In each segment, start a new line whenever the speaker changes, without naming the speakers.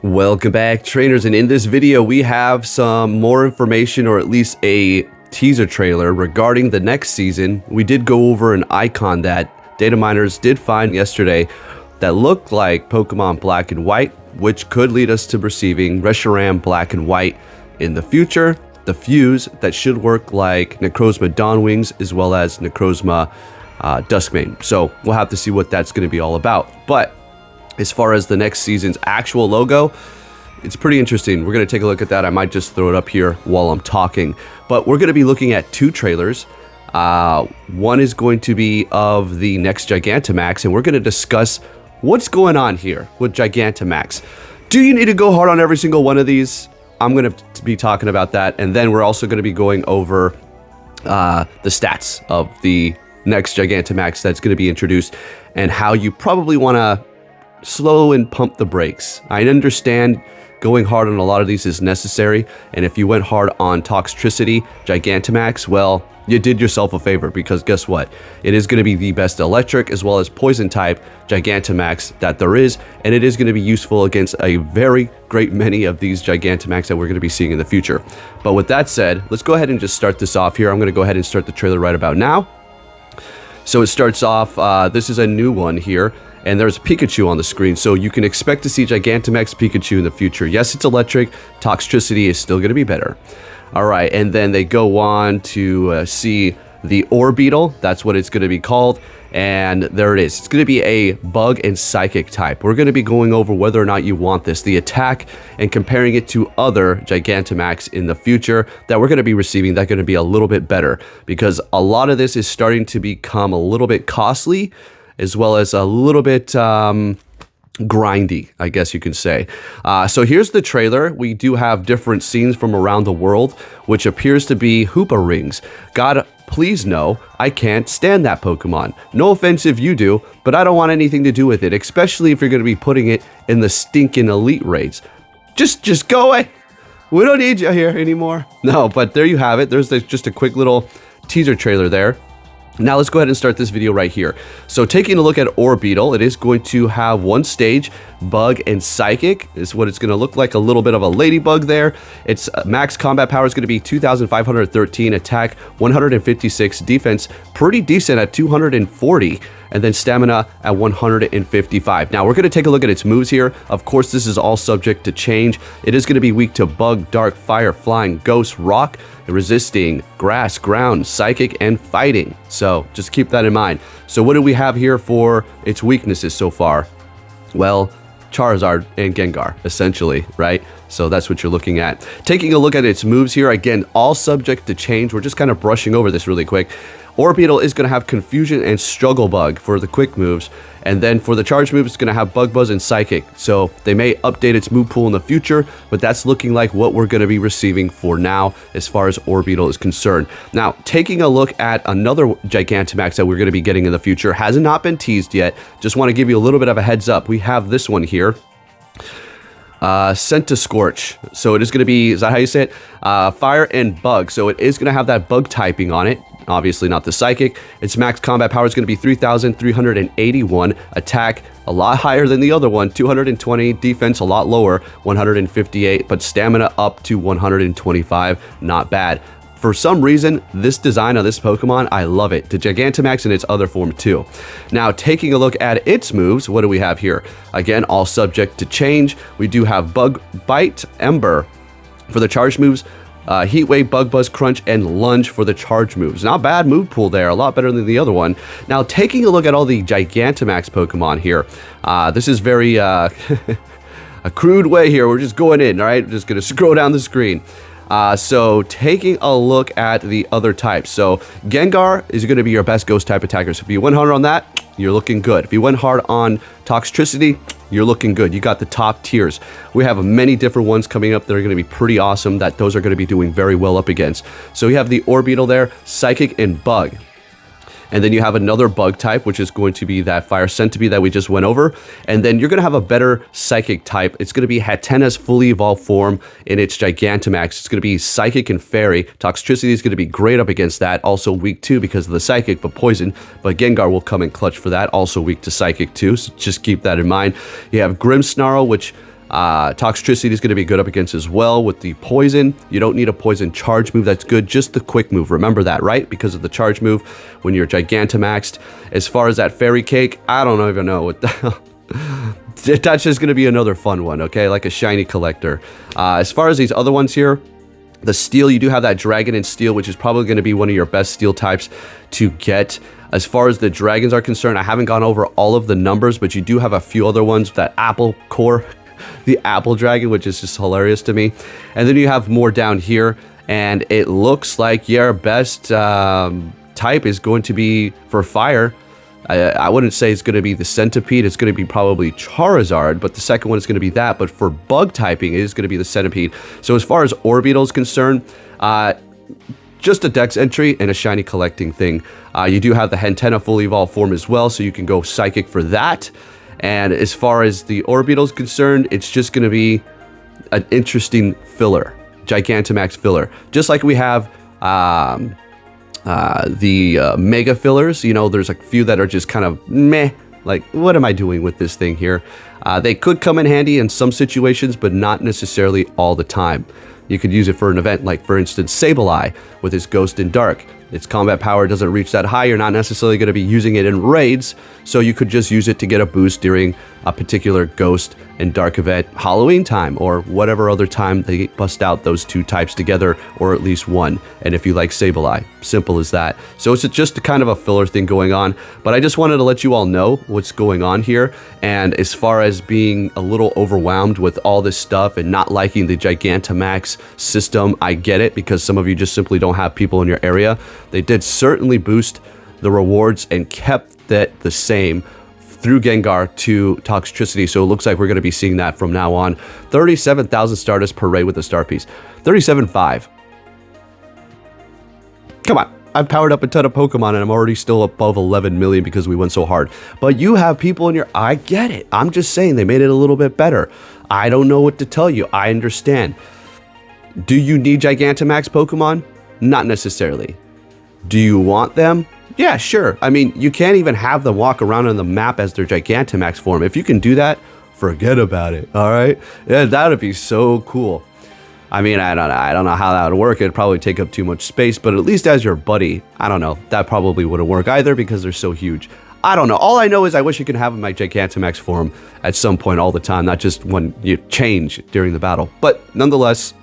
Welcome back, trainers, and in this video we have some more information, or at least a teaser trailer regarding the next season. We did go over an icon that data miners did find yesterday that looked like Pokemon Black and White, which could lead us to receiving Reshiram Black and White in the future. The fuse that should work like Necrozma Dawnwings as well as Necrozma Duskmane. So we'll have to see what that's going to be all about. But as far as the next season's actual logo, it's pretty interesting. We're going to take a look at that. I might just throw it up here while I'm talking. But we're going to be looking at two trailers. One is going to be of the next Gigantamax, and we're going to discuss what's going on here with Gigantamax. Do you need to go hard on every single one of these? I'm going to be talking about that. And then we're also going to be going over the stats of the next Gigantamax that's going to be introduced and how you probably want to slow and pump the brakes. I understand going hard on a lot of these is necessary, and if you went hard on Toxtricity Gigantamax, well, you did yourself a favor, because guess what? It is going to be the best electric as well as poison type Gigantamax that there is, and it is going to be useful against a very great many of these Gigantamax that we're going to be seeing in the future. But with that said, let's go ahead and just start this off here. I'm going to go ahead and start the trailer right about now. So it starts off, this is a new one here, and there's Pikachu on the screen, so you can expect to see Gigantamax Pikachu in the future. Yes, it's electric. Toxtricity is still going to be better. All right, and then they go on to see the Orbeetle. That's what it's going to be called, and there it is. It's going to be a bug and psychic type. We're going to be going over whether or not you want this, the attack, and comparing it to other Gigantamax in the future that we're going to be receiving that are going to be a little bit better, because a lot of this is starting to become a little bit costly, as well as a little bit grindy, I guess you can say. So here's the trailer. We do have different scenes from around the world, which appears to be Hoopa Rings. God, please no, I can't stand that Pokemon. No offense if you do, but I don't want anything to do with it, especially if you're going to be putting it in the stinking elite raids. Just go away. We don't need you here anymore. No, but there you have it. There's just a quick little teaser trailer there. Now let's go ahead and start this video right here. So taking a look at Orbeetle, it is going to have one stage, Bug and Psychic is what it's going to look like, a little bit of a ladybug there. Its max combat power is going to be 2,513, attack 156, defense pretty decent at 240, and then stamina at 155. Now we're going to take a look at its moves here. Of course, this is all subject to change. It is going to be weak to Bug, Dark, Fire, Flying, Ghost, Rock, Resisting, Grass, Ground, Psychic, and Fighting. So just keep that in mind. So what do we have here for its weaknesses so far? Well, Charizard and Gengar, essentially, right? So that's what you're looking at. Taking a look at its moves here, again, all subject to change. We're just kind of brushing over this really quick. Orbeetle is going to have Confusion and Struggle Bug for the quick moves, and then for the charge moves, it's going to have Bug Buzz and Psychic. So they may update its move pool in the future, but that's looking like what we're going to be receiving for now as far as Orbeetle is concerned. Now, taking a look at another Gigantamax that we're going to be getting in the future, has not been teased yet. Just want to give you a little bit of a heads up. We have this one here. Scorch. So it is going to be, is that how you say it? Fire and Bug. So it is going to have that bug typing on it. Obviously not the psychic. Its max combat power is going to be 3,381, attack a lot higher than the other one, 220, defense a lot lower, 158, but stamina up to 125, not bad. For some reason, this design of this Pokemon, I love it. The Gigantamax in its other form too. Now, taking a look at its moves, what do we have here? Again, all subject to change. We do have Bug, Bite, Ember for the charge moves, Heat Wave, Bug Buzz, Crunch, and Lunge for the charge moves. Not bad move pool there, a lot better than the other one. Now, taking a look at all the Gigantamax Pokemon here, this is very a crude way here. We're just going in, all right? Just going to scroll down the screen. So taking a look at the other types. So Gengar is going to be your best ghost type attacker. So if you went hard on that, you're looking good. If you went hard on Toxtricity, you're looking good. You got the top tiers. We have many different ones coming up that are going to be pretty awesome, that those are going to be doing very well up against. So we have the Orbeetle there, Psychic and Bug. And then you have another bug type, which is going to be that Fire Centipede that we just went over. And then you're going to have a better Psychic type. It's going to be Hatena's fully evolved form in its Gigantamax. It's going to be Psychic and Fairy. Toxtricity is going to be great up against that. Also weak too because of the Psychic, but Poison. But Gengar will come in clutch for that. Also weak to Psychic too, so just keep that in mind. You have Grimmsnarl, which Toxtricity is going to be good up against as well with the poison. You don't need a poison charge move. That's good. Just the quick move. Remember that, right? Because of the charge move when you're Gigantamaxed. As far as that fairy cake, I don't even know what the hell. That's just going to be another fun one, okay? Like a shiny collector. As far as these other ones here, the steel, you do have that dragon and steel, which is probably going to be one of your best steel types to get. As far as the dragons are concerned, I haven't gone over all of the numbers, but you do have a few other ones. That apple core, the apple dragon, which is just hilarious to me. And then you have more down here, and it looks like your best type is going to be for fire. I wouldn't say it's going to be the centipede. It's going to be probably Charizard, but the second one is going to be that. But for bug typing, it is going to be the centipede. So as far as Orbeetle is concerned, just a dex entry and a shiny collecting thing. You do have the Hentenna full evolved form as well, so you can go psychic for that. And as far as the Orbeetle is concerned, it's just going to be an interesting filler, Gigantamax filler. Just like we have the mega fillers, you know, there's a few that are just kind of meh, like, what am I doing with this thing here? They could come in handy in some situations, but not necessarily all the time. You could use it for an event like, for instance, Sableye with his Ghost in Dark. Its combat power doesn't reach that high. You're not necessarily going to be using it in raids, so you could just use it to get a boost during a particular Ghost and Dark event, Halloween time, or whatever other time they bust out those two types together, or at least one. And if you like Sableye, simple as that. So it's just kind of a filler thing going on, but I just wanted to let you all know what's going on here. And as far as being a little overwhelmed with all this stuff and not liking the Gigantamax system, I get it, because some of you just simply don't have people in your area. They did certainly boost the rewards and kept that the same through Gengar to Toxtricity, so it looks like we're going to be seeing that from now on. 37,000 Stardust per raid with the star piece. 37.5. Come on. I've powered up a ton of Pokemon and I'm already still above 11 million because we went so hard. But you have people in your... I get it. I'm just saying they made it a little bit better. I don't know what to tell you. I understand. Do you need Gigantamax Pokemon? Not necessarily. Do you want them? Yeah, sure. I mean, you can't even have them walk around on the map as their Gigantamax form. If you can do that, forget about it, all right? Yeah, that would be so cool. I mean, I don't know how that would work. It'd probably take up too much space, but at least as your buddy, I don't know. That probably wouldn't work either because they're so huge. I don't know. All I know is I wish you could have my Gigantamax form at some point all the time, not just when you change during the battle. But nonetheless...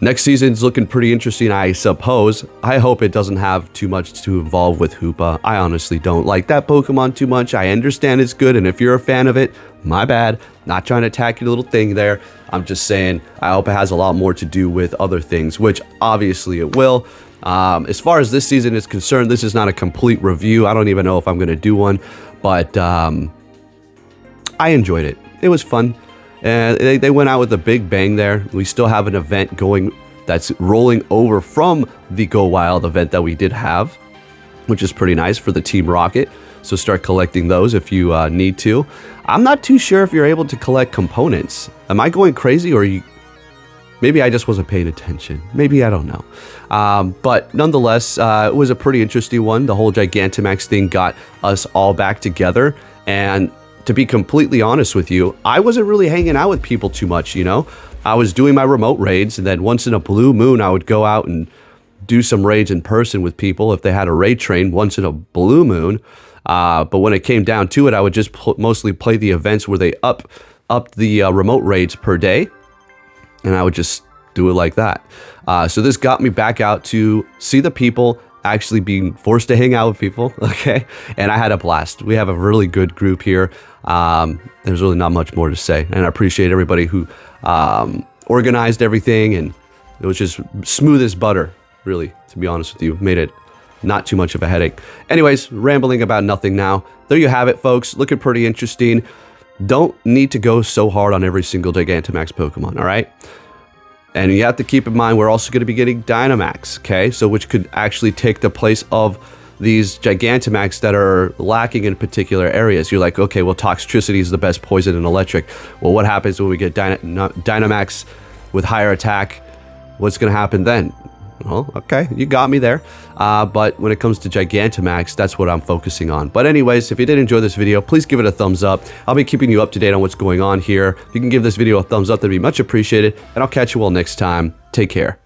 next season's looking pretty interesting, I suppose. I hope it doesn't have too much to involve with Hoopa. I honestly don't like that Pokemon too much. I understand it's good, and if you're a fan of it, my bad. Not trying to attack your little thing there. I'm just saying I hope it has a lot more to do with other things, which obviously it will. As far as this season is concerned, this is not a complete review. I don't even know if I'm going to do one, but I enjoyed it. It was fun. And they went out with a big bang there. We still have an event going that's rolling over from the Go Wild event that we did have, which is pretty nice for the Team Rocket. So start collecting those if you need to. I'm not too sure if you're able to collect components. Am I going crazy, or maybe I just wasn't paying attention? Maybe, I don't know. But nonetheless, it was a pretty interesting one. The whole Gigantamax thing got us all back together, and to be completely honest with you, I wasn't really hanging out with people too much, you know? I was doing my remote raids, and then once in a blue moon, I would go out and do some raids in person with people if they had a raid train once in a blue moon. But when it came down to it, I would just mostly play the events where they up the remote raids per day, and I would just do it like that. So this got me back out to see the people, actually being forced to hang out with people, okay? And I had a blast. We have a really good group here. There's really not much more to say, and I appreciate everybody who organized everything, and it was just smooth as butter, really, to be honest with you. Made it not too much of a headache. Anyways, rambling about nothing now. There you have it, folks. Looking pretty interesting. Don't need to go so hard on every single Gigantamax Pokemon, all right? And you have to keep in mind, we're also going to be getting Dynamax, okay? So which could actually take the place of these Gigantamax that are lacking in particular areas. You're like, okay, well, Toxtricity is the best poison and electric. Well, what happens when we get Dynamax with higher attack? What's going to happen then? Well, okay, you got me there. But when it comes to Gigantamax, that's what I'm focusing on. But anyways, if you did enjoy this video, please give it a thumbs up. I'll be keeping you up to date on what's going on here. If you can give this video a thumbs up, that'd be much appreciated. And I'll catch you all next time. Take care.